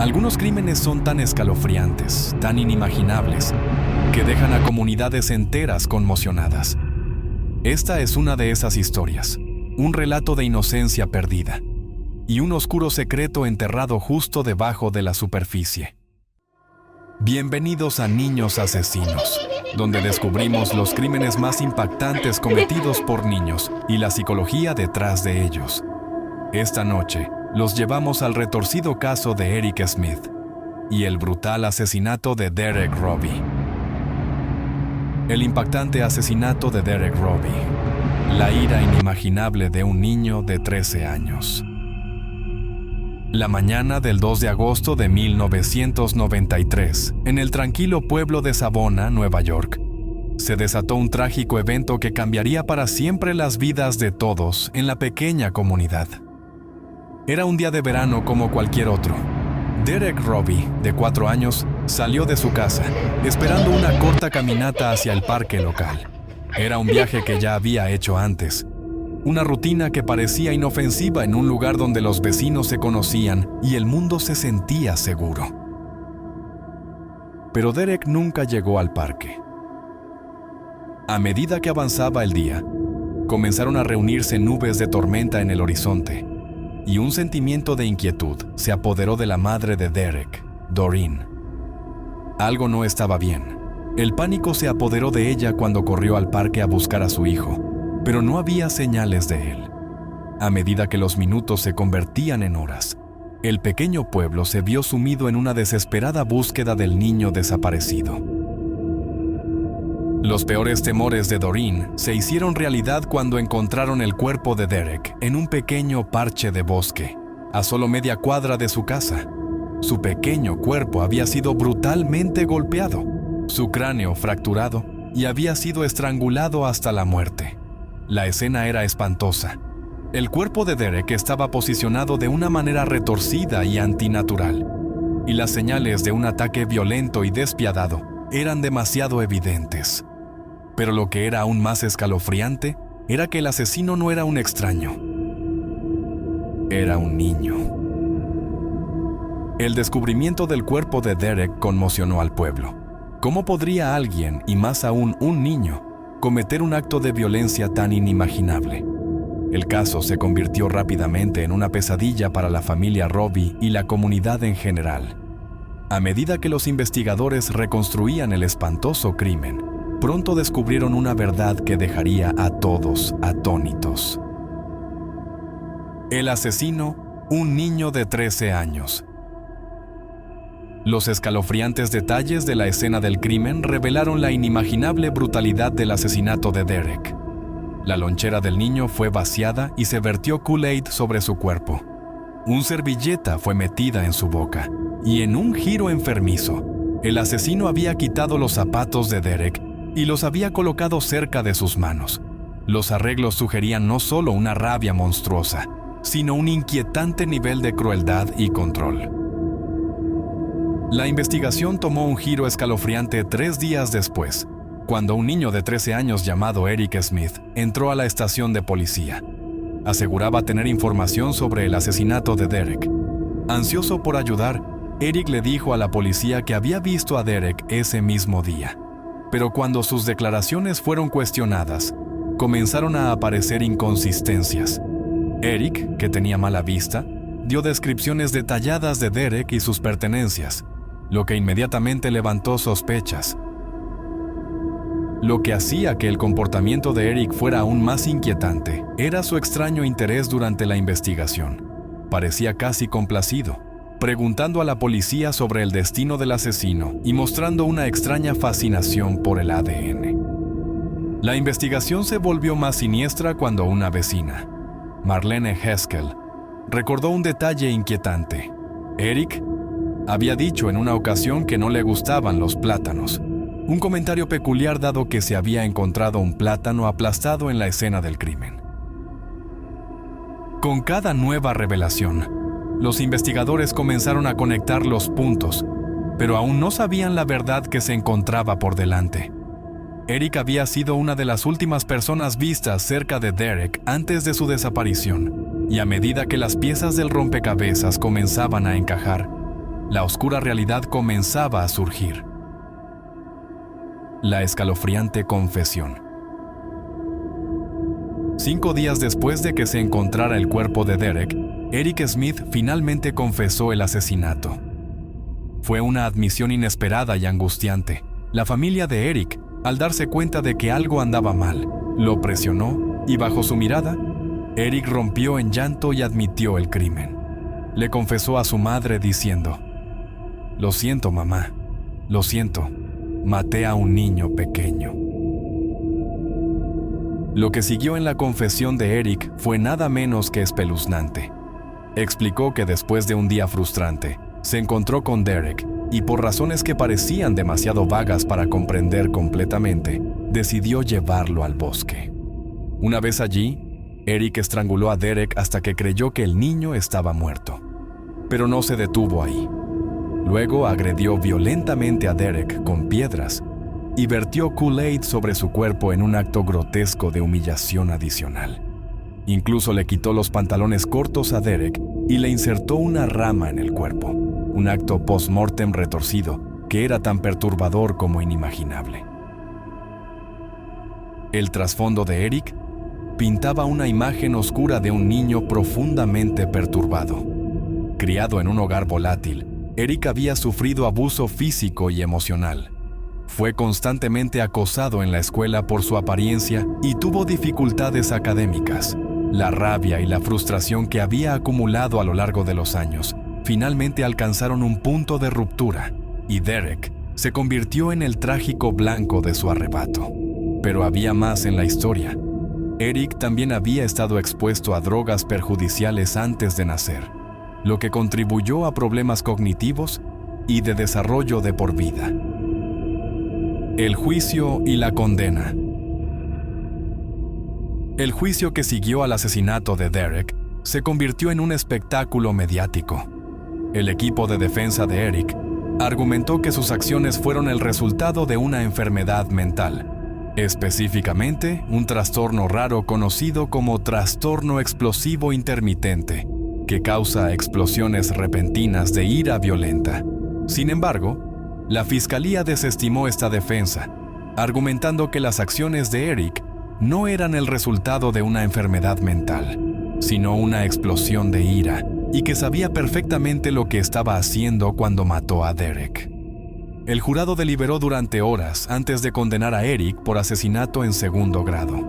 Algunos crímenes son tan escalofriantes, tan inimaginables, que dejan a comunidades enteras conmocionadas. Esta es una de esas historias, un relato de inocencia perdida y un oscuro secreto enterrado justo debajo de la superficie. Bienvenidos a Niños Asesinos, donde descubrimos los crímenes más impactantes cometidos por niños y la psicología detrás de ellos. Esta noche, los llevamos al retorcido caso de Eric Smith y el brutal asesinato de Derek Robbie. El impactante asesinato de Derek Robbie, la ira inimaginable de un niño de 13 años. La mañana del 2 de agosto de 1993, en el tranquilo pueblo de Savona, Nueva York, se desató un trágico evento que cambiaría para siempre las vidas de todos en la pequeña comunidad. Era un día de verano como cualquier otro. Derek Robbie, de 4 años, salió de su casa, esperando una corta caminata hacia el parque local. Era un viaje que ya había hecho antes. Una rutina que parecía inofensiva en un lugar donde los vecinos se conocían y el mundo se sentía seguro. Pero Derek nunca llegó al parque. A medida que avanzaba el día, comenzaron a reunirse nubes de tormenta en el horizonte, y un sentimiento de inquietud se apoderó de la madre de Derek, Doreen. Algo no estaba bien. El pánico se apoderó de ella cuando corrió al parque a buscar a su hijo, pero no había señales de él. A medida que los minutos se convertían en horas, el pequeño pueblo se vio sumido en una desesperada búsqueda del niño desaparecido. Los peores temores de Doreen se hicieron realidad cuando encontraron el cuerpo de Derek en un pequeño parche de bosque, a solo media cuadra de su casa. Su pequeño cuerpo había sido brutalmente golpeado, su cráneo fracturado y había sido estrangulado hasta la muerte. La escena era espantosa. El cuerpo de Derek estaba posicionado de una manera retorcida y antinatural, y las señales de un ataque violento y despiadado eran demasiado evidentes. Pero lo que era aún más escalofriante era que el asesino no era un extraño. Era un niño. El descubrimiento del cuerpo de Derek conmocionó al pueblo. ¿Cómo podría alguien, y más aún un niño, cometer un acto de violencia tan inimaginable? El caso se convirtió rápidamente en una pesadilla para la familia Robbie y la comunidad en general. A medida que los investigadores reconstruían el espantoso crimen, pronto descubrieron una verdad que dejaría a todos atónitos. El asesino, un niño de 13 años. Los escalofriantes detalles de la escena del crimen revelaron la inimaginable brutalidad del asesinato de Derek. La lonchera del niño fue vaciada y se vertió Kool-Aid sobre su cuerpo. Un servilleta fue metida en su boca, y en un giro enfermizo, el asesino había quitado los zapatos de Derek y los había colocado cerca de sus manos. Los arreglos sugerían no solo una rabia monstruosa, sino un inquietante nivel de crueldad y control. La investigación tomó un giro escalofriante 3 días después, cuando un niño de 13 años llamado Eric Smith entró a la estación de policía. Aseguraba tener información sobre el asesinato de Derek. Ansioso por ayudar, Eric le dijo a la policía que había visto a Derek ese mismo día. Pero cuando sus declaraciones fueron cuestionadas, comenzaron a aparecer inconsistencias. Eric, que tenía mala vista, dio descripciones detalladas de Derek y sus pertenencias, lo que inmediatamente levantó sospechas. Lo que hacía que el comportamiento de Eric fuera aún más inquietante era su extraño interés durante la investigación. Parecía casi complacido, preguntando a la policía sobre el destino del asesino y mostrando una extraña fascinación por el ADN. La investigación se volvió más siniestra cuando una vecina, Marlene Haskell, recordó un detalle inquietante. Eric había dicho en una ocasión que no le gustaban los plátanos, un comentario peculiar dado que se había encontrado un plátano aplastado en la escena del crimen. Con cada nueva revelación, los investigadores comenzaron a conectar los puntos, pero aún no sabían la verdad que se encontraba por delante. Eric había sido una de las últimas personas vistas cerca de Derek antes de su desaparición, y a medida que las piezas del rompecabezas comenzaban a encajar, la oscura realidad comenzaba a surgir. La escalofriante confesión. 5 días después de que se encontrara el cuerpo de Derek, Eric Smith finalmente confesó el asesinato. Fue una admisión inesperada y angustiante. La familia de Eric, al darse cuenta de que algo andaba mal, lo presionó y bajo su mirada, Eric rompió en llanto y admitió el crimen. Le confesó a su madre diciendo: «Lo siento, mamá, lo siento, maté a un niño pequeño». Lo que siguió en la confesión de Eric fue nada menos que espeluznante. Explicó que después de un día frustrante, se encontró con Derek y por razones que parecían demasiado vagas para comprender completamente, decidió llevarlo al bosque. Una vez allí, Eric estranguló a Derek hasta que creyó que el niño estaba muerto. Pero no se detuvo ahí. Luego agredió violentamente a Derek con piedras y vertió Kool-Aid sobre su cuerpo en un acto grotesco de humillación adicional. Incluso le quitó los pantalones cortos a Derek y le insertó una rama en el cuerpo, un acto post-mortem retorcido que era tan perturbador como inimaginable. El trasfondo de Eric pintaba una imagen oscura de un niño profundamente perturbado. Criado en un hogar volátil, Eric había sufrido abuso físico y emocional. Fue constantemente acosado en la escuela por su apariencia y tuvo dificultades académicas. La rabia y la frustración que había acumulado a lo largo de los años finalmente alcanzaron un punto de ruptura y Derek se convirtió en el trágico blanco de su arrebato. Pero había más en la historia. Eric también había estado expuesto a drogas perjudiciales antes de nacer, lo que contribuyó a problemas cognitivos y de desarrollo de por vida. El juicio y la condena. El juicio que siguió al asesinato de Derek se convirtió en un espectáculo mediático. El equipo de defensa de Eric argumentó que sus acciones fueron el resultado de una enfermedad mental, específicamente un trastorno raro conocido como trastorno explosivo intermitente, que causa explosiones repentinas de ira violenta. Sin embargo, la fiscalía desestimó esta defensa, argumentando que las acciones de Eric no eran el resultado de una enfermedad mental, sino una explosión de ira, y que sabía perfectamente lo que estaba haciendo cuando mató a Derek. El jurado deliberó durante horas antes de condenar a Eric por asesinato en segundo grado.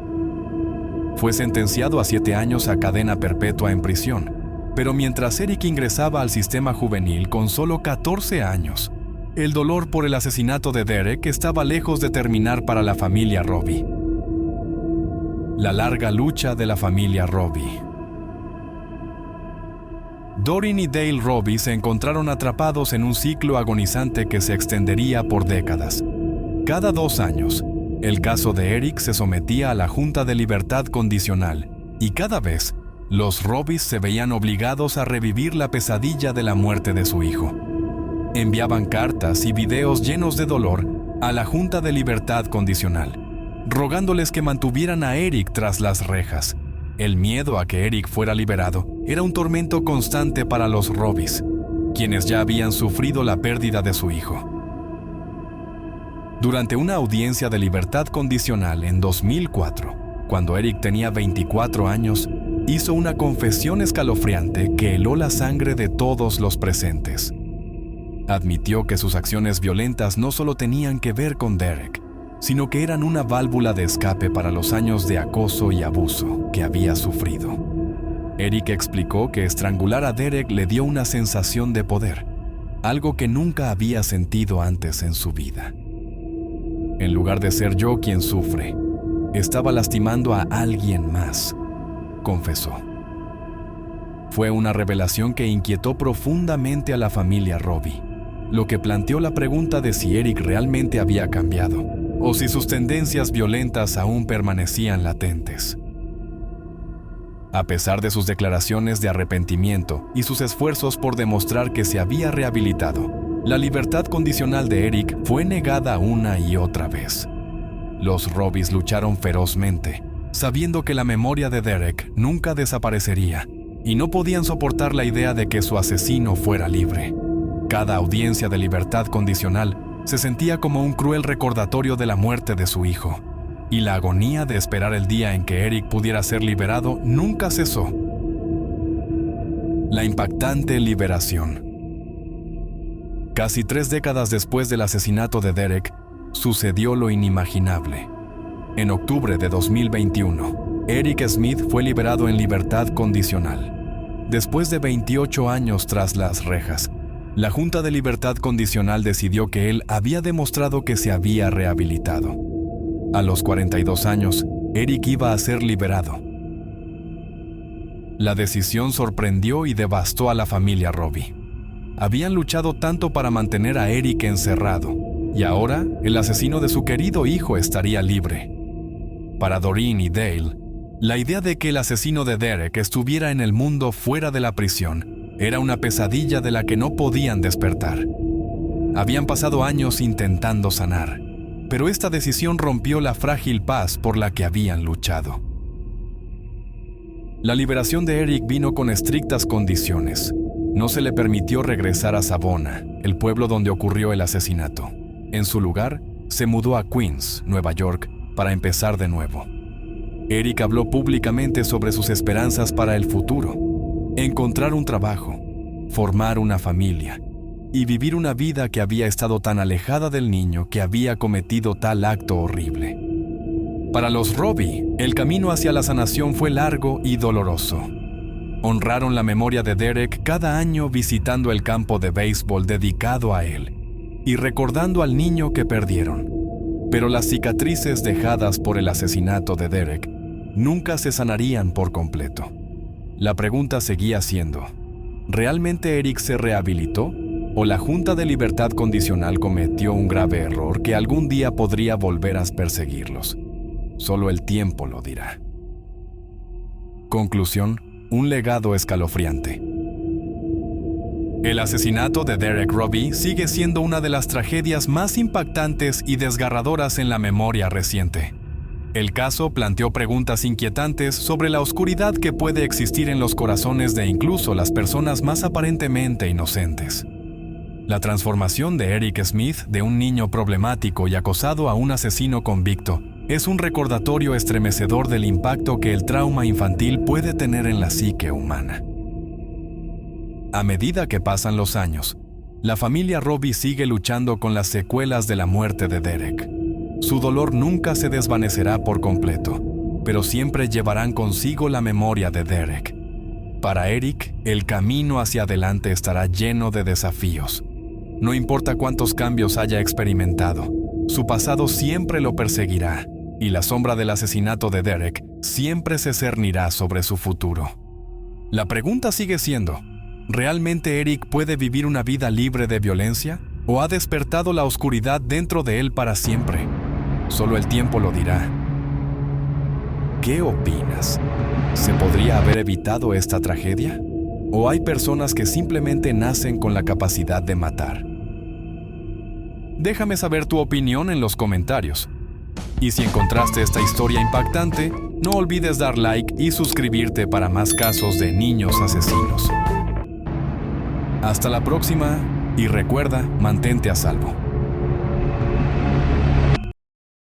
Fue sentenciado a 7 años a cadena perpetua en prisión, pero mientras Eric ingresaba al sistema juvenil con solo 14 años, el dolor por el asesinato de Derek estaba lejos de terminar para la familia Robbie. La larga lucha de la familia Robbie. Doreen y Dale Robbie se encontraron atrapados en un ciclo agonizante que se extendería por décadas. Cada 2 años, el caso de Eric se sometía a la Junta de Libertad Condicional y cada vez, los Robbies se veían obligados a revivir la pesadilla de la muerte de su hijo. Enviaban cartas y videos llenos de dolor a la Junta de Libertad Condicional, rogándoles que mantuvieran a Eric tras las rejas. El miedo a que Eric fuera liberado era un tormento constante para los Robbies, quienes ya habían sufrido la pérdida de su hijo. Durante una audiencia de libertad condicional en 2004, cuando Eric tenía 24 años, hizo una confesión escalofriante que heló la sangre de todos los presentes. Admitió que sus acciones violentas no solo tenían que ver con Derek, sino que eran una válvula de escape para los años de acoso y abuso que había sufrido. Eric explicó que estrangular a Derek le dio una sensación de poder, algo que nunca había sentido antes en su vida. En lugar de ser yo quien sufre, estaba lastimando a alguien más, confesó. Fue una revelación que inquietó profundamente a la familia Robbie, lo que planteó la pregunta de si Eric realmente había cambiado o si sus tendencias violentas aún permanecían latentes. A pesar de sus declaraciones de arrepentimiento y sus esfuerzos por demostrar que se había rehabilitado, la libertad condicional de Eric fue negada una y otra vez. Los Robbies lucharon ferozmente, sabiendo que la memoria de Derek nunca desaparecería, y no podían soportar la idea de que su asesino fuera libre. Cada audiencia de libertad condicional se sentía como un cruel recordatorio de la muerte de su hijo, y la agonía de esperar el día en que Eric pudiera ser liberado nunca cesó. La impactante liberación. Casi 3 décadas después del asesinato de Derek, sucedió lo inimaginable. En octubre de 2021, Eric Smith fue liberado en libertad condicional. Después de 28 años tras las rejas, la Junta de Libertad Condicional decidió que él había demostrado que se había rehabilitado. A los 42 años, Eric iba a ser liberado. La decisión sorprendió y devastó a la familia Robbie. Habían luchado tanto para mantener a Eric encerrado, y ahora el asesino de su querido hijo estaría libre. Para Doreen y Dale, la idea de que el asesino de Derek estuviera en el mundo fuera de la prisión era una pesadilla de la que no podían despertar. Habían pasado años intentando sanar, pero esta decisión rompió la frágil paz por la que habían luchado. La liberación de Eric vino con estrictas condiciones. No se le permitió regresar a Savona, el pueblo donde ocurrió el asesinato. En su lugar, se mudó a Queens, Nueva York, para empezar de nuevo. Eric habló públicamente sobre sus esperanzas para el futuro: encontrar un trabajo, formar una familia y vivir una vida que había estado tan alejada del niño que había cometido tal acto horrible. Para los Robbie, el camino hacia la sanación fue largo y doloroso. Honraron la memoria de Derek cada año visitando el campo de béisbol dedicado a él y recordando al niño que perdieron. Pero las cicatrices dejadas por el asesinato de Derek nunca se sanarían por completo. La pregunta seguía siendo: ¿realmente Eric se rehabilitó? ¿O la Junta de Libertad Condicional cometió un grave error que algún día podría volver a perseguirlos? Solo el tiempo lo dirá. Conclusión: un legado escalofriante. El asesinato de Derek Robbie sigue siendo una de las tragedias más impactantes y desgarradoras en la memoria reciente. El caso planteó preguntas inquietantes sobre la oscuridad que puede existir en los corazones de incluso las personas más aparentemente inocentes. La transformación de Eric Smith de un niño problemático y acosado a un asesino convicto es un recordatorio estremecedor del impacto que el trauma infantil puede tener en la psique humana. A medida que pasan los años, la familia Robbie sigue luchando con las secuelas de la muerte de Derek. Su dolor nunca se desvanecerá por completo, pero siempre llevarán consigo la memoria de Derek. Para Eric, el camino hacia adelante estará lleno de desafíos. No importa cuántos cambios haya experimentado, su pasado siempre lo perseguirá, y la sombra del asesinato de Derek siempre se cernirá sobre su futuro. La pregunta sigue siendo: ¿realmente Eric puede vivir una vida libre de violencia? ¿O ha despertado la oscuridad dentro de él para siempre? Solo el tiempo lo dirá. ¿Qué opinas? ¿Se podría haber evitado esta tragedia? ¿O hay personas que simplemente nacen con la capacidad de matar? Déjame saber tu opinión en los comentarios. Y si encontraste esta historia impactante, no olvides dar like y suscribirte para más casos de niños asesinos. Hasta la próxima y recuerda, mantente a salvo.